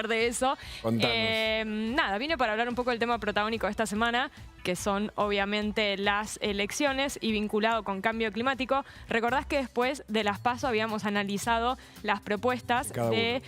de eso. Contanos. Vine para hablar un poco del tema protagónico de esta semana, que son obviamente las elecciones y vinculado con cambio climático. Recordás que después de las PASO habíamos analizado las propuestas de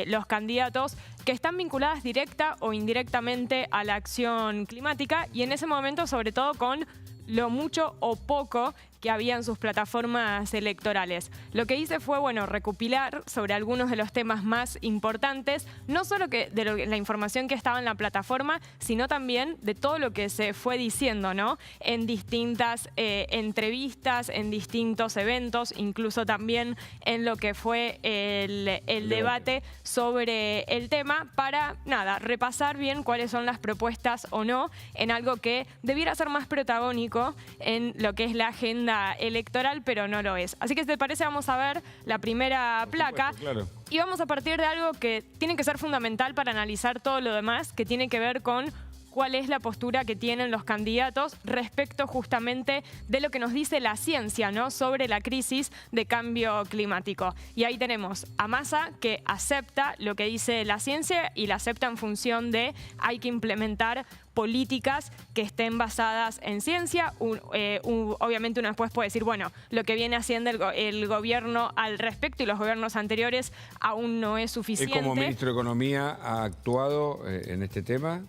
los candidatos que están vinculadas directa o indirectamente a la acción climática y en ese momento sobre todo con lo mucho o poco que había en sus plataformas electorales. Lo que hice fue, bueno, recopilar sobre algunos de los temas más importantes, no solo la información que estaba en la plataforma, sino también de todo lo que se fue diciendo, ¿no? En distintas entrevistas, en distintos eventos, incluso también en lo que fue el debate sobre el tema, para, repasar bien cuáles son las propuestas o no en algo que debiera ser más protagónico en lo que es la agenda electoral, pero no lo es. Así que si te parece vamos a ver la primera placa. Claro. Y vamos a partir de algo que tiene que ser fundamental para analizar todo lo demás, que tiene que ver con cuál es la postura que tienen los candidatos respecto justamente de lo que nos dice la ciencia, ¿no? Sobre la crisis de cambio climático. Y ahí tenemos a Massa, que acepta lo que dice la ciencia y la acepta en función de hay que implementar políticas que estén basadas en ciencia. Obviamente uno después puede decir, bueno, lo que viene haciendo el gobierno al respecto y los gobiernos anteriores aún no es suficiente. ¿Él como ministro de Economía ha actuado en este tema?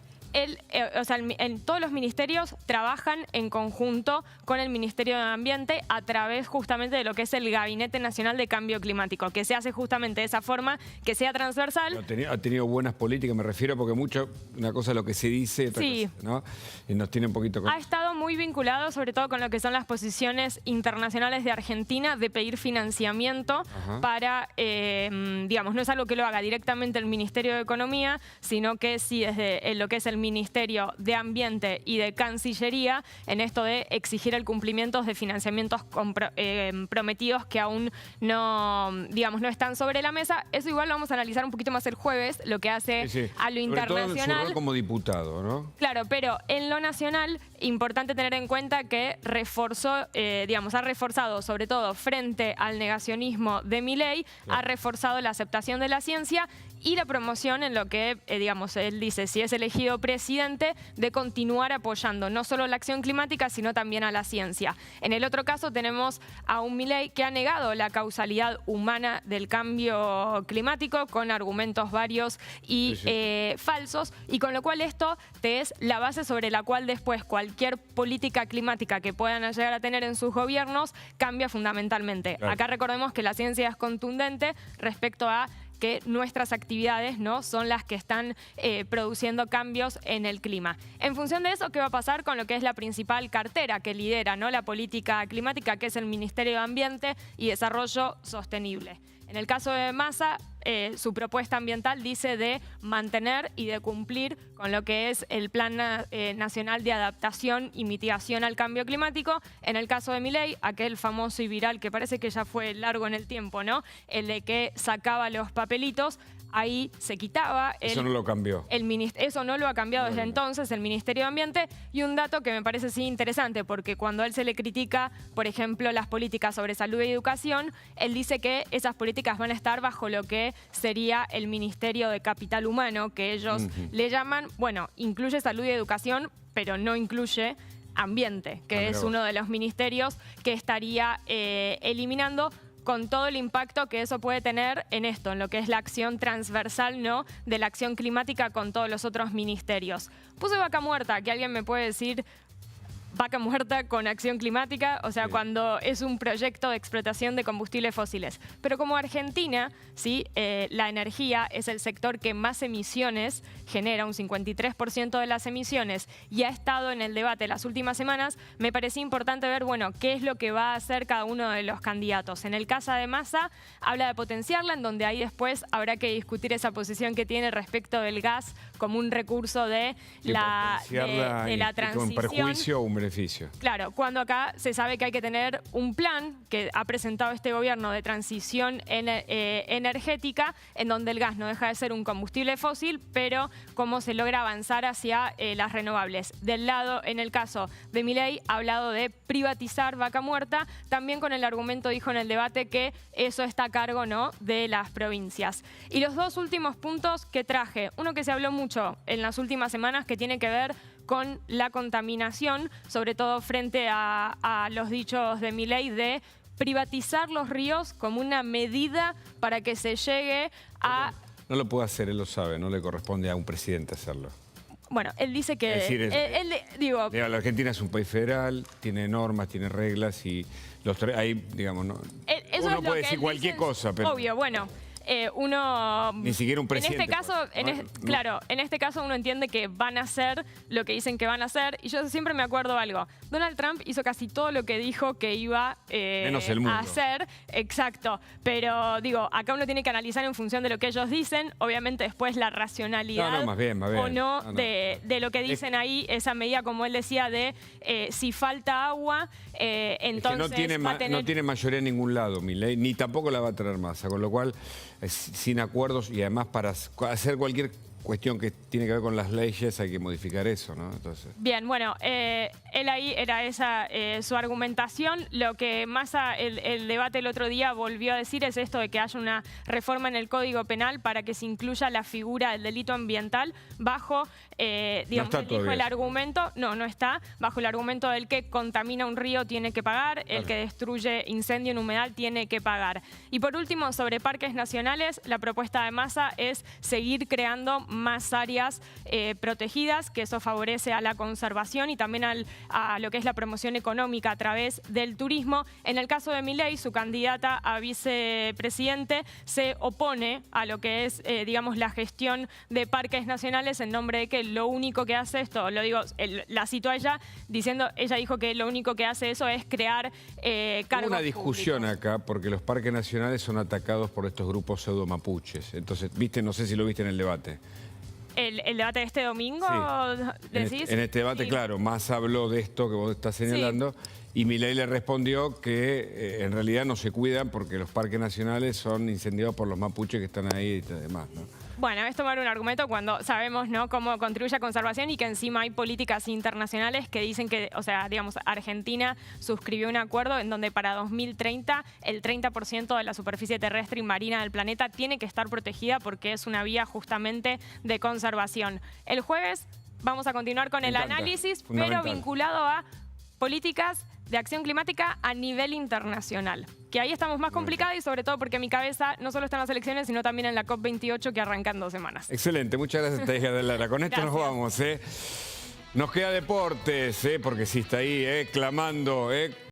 Todos los ministerios trabajan en conjunto con el Ministerio de Ambiente a través justamente de lo que es el Gabinete Nacional de Cambio Climático, que se hace justamente de esa forma, que sea transversal. Ha tenido buenas políticas, me refiero, porque una cosa es lo que se dice, otra cosa, ¿no? Y nos tiene un poquito... Ha estado muy vinculado sobre todo con lo que son las posiciones internacionales de Argentina de pedir financiamiento para, digamos, no es algo que lo haga directamente el Ministerio de Economía, sino que sí desde lo que es el Ministerio de Ambiente y de Cancillería en esto de exigir el cumplimiento de financiamientos prometidos que aún no, digamos, no están sobre la mesa. Eso igual lo vamos a analizar un poquito más el jueves, lo que hace a lo internacional. Sobre todo en su rol como diputado, ¿no? Claro, pero en lo nacional, importante tener en cuenta que ha reforzado, sobre todo frente al negacionismo de Milei, ha reforzado la aceptación de la ciencia y la promoción en lo que, digamos, él dice, si es elegido presidente, de continuar apoyando no solo la acción climática, sino también a la ciencia. En el otro caso tenemos a un Milei que ha negado la causalidad humana del cambio climático con argumentos varios y falsos, y con lo cual esto te es la base sobre la cual después cualquier política climática que puedan llegar a tener en sus gobiernos cambia fundamentalmente. Claro. Acá recordemos que la ciencia es contundente respecto a que nuestras actividades no son las que están produciendo cambios en el clima. En función de eso, ¿qué va a pasar con lo que es la principal cartera que lidera, ¿no?, la política climática, que es el Ministerio de Ambiente y Desarrollo Sostenible? En el caso de Massa, su propuesta ambiental dice de mantener y de cumplir con lo que es el Plan Nacional de Adaptación y Mitigación al Cambio Climático. En el caso de Milei, aquel famoso y viral que parece que ya fue largo en el tiempo, ¿no? El de que sacaba los papelitos. Ahí se quitaba. Eso no lo cambió. Eso no lo ha cambiado desde entonces el Ministerio de Ambiente. Y un dato que me parece sí interesante, porque cuando a él se le critica, por ejemplo, las políticas sobre salud y educación, él dice que esas políticas van a estar bajo lo que sería el Ministerio de Capital Humano, que ellos le llaman, bueno, incluye salud y educación, pero no incluye ambiente, que es uno de los ministerios que estaría eliminando, con todo el impacto que eso puede tener en esto, en lo que es la acción transversal, ¿no?, de la acción climática con todos los otros ministerios. Puse vaca muerta, que alguien me puede decir, vaca muerta con acción climática, o sea, cuando es un proyecto de explotación de combustibles fósiles. Pero como Argentina, ¿sí?, la energía es el sector que más emisiones genera, un 53% de las emisiones, y ha estado en el debate las últimas semanas, me parecía importante ver, bueno, qué es lo que va a hacer cada uno de los candidatos. En el caso de Massa, habla de potenciarla, en donde ahí después habrá que discutir esa posición que tiene respecto del gas como un recurso de la transición. Con perjuicio, un beneficio. Claro, cuando acá se sabe que hay que tener un plan que ha presentado este gobierno de transición energética, en donde el gas no deja de ser un combustible fósil, pero cómo se logra avanzar hacia las renovables. Del lado, en el caso de Milei, ha hablado de privatizar Vaca Muerta, también con el argumento, dijo en el debate, que eso está a cargo, ¿no?, de las provincias. Y los dos últimos puntos que traje, uno que se habló mucho en las últimas semanas, que tiene que ver con la contaminación, sobre todo frente a los dichos de Milei de privatizar los ríos como una medida para que se llegue a... No lo puede hacer, él lo sabe, no le corresponde a un presidente hacerlo. Bueno, él dice que... Es decir, digo, la Argentina es un país federal, tiene normas, tiene reglas y los tres, ahí, digamos, no, uno puede decir cualquier cosa, pero... Obvio, bueno... uno... Ni siquiera un presidente. En este caso, claro, en este caso uno entiende que van a hacer lo que dicen que van a hacer. Y yo siempre me acuerdo algo. Donald Trump hizo casi todo lo que dijo que iba menos el mundo. a hacer. Exacto. Pero digo, acá uno tiene que analizar en función de lo que ellos dicen. Obviamente después la racionalidad más bien. o no, de lo que dicen ahí. Esa medida, como él decía, de si falta agua, entonces es que no tiene mayoría en ningún lado, Milei, ni tampoco la va a tener Massa. Con lo cual... sin acuerdos y además para hacer cualquier cuestión que tiene que ver con las leyes hay que modificar eso, ¿no? Entonces... Bien, bueno, él ahí era esa su argumentación. Lo que Massa, el debate el otro día volvió a decir es esto de que haya una reforma en el Código Penal para que se incluya la figura del delito ambiental bajo, digamos, no está el argumento, no está, bajo el argumento del que contamina un río tiene que pagar, el que destruye incendio en humedal tiene que pagar. Y por último, sobre parques nacionales, la propuesta de Massa es seguir creando más áreas protegidas, que eso favorece a la conservación y también a lo que es la promoción económica a través del turismo. En el caso de Milei, su candidata a vicepresidente se opone a lo que es, digamos, la gestión de parques nacionales en nombre de que lo único que hace esto, lo digo, la cito a ella, diciendo, ella dijo que lo único que hace eso es crear cargos Hubo una discusión públicos acá porque los parques nacionales son atacados por estos grupos pseudo mapuches. Entonces, viste, no sé si lo viste en el debate. ¿El debate de este domingo, decís? En este debate, sí. Claro, Massa habló de esto que vos estás señalando, sí. Y Milei le respondió que en realidad no se cuidan porque los parques nacionales son incendiados por los mapuches que están ahí y demás, ¿no? Bueno, es tomar un argumento cuando sabemos, ¿no?, cómo contribuye a conservación y que encima hay políticas internacionales que dicen que, o sea, digamos, Argentina suscribió un acuerdo en donde para 2030 el 30% de la superficie terrestre y marina del planeta tiene que estar protegida porque es una vía justamente de conservación. El jueves vamos a continuar con el análisis, pero vinculado a políticas de acción climática a nivel internacional. Que ahí estamos más complicados y sobre todo porque mi cabeza no solo está en las elecciones, sino también en la COP28 que arranca en 2 semanas. Excelente, muchas gracias, Tejeda de Lara. Con esto nos vamos, Nos queda deportes, porque sí está ahí, clamando,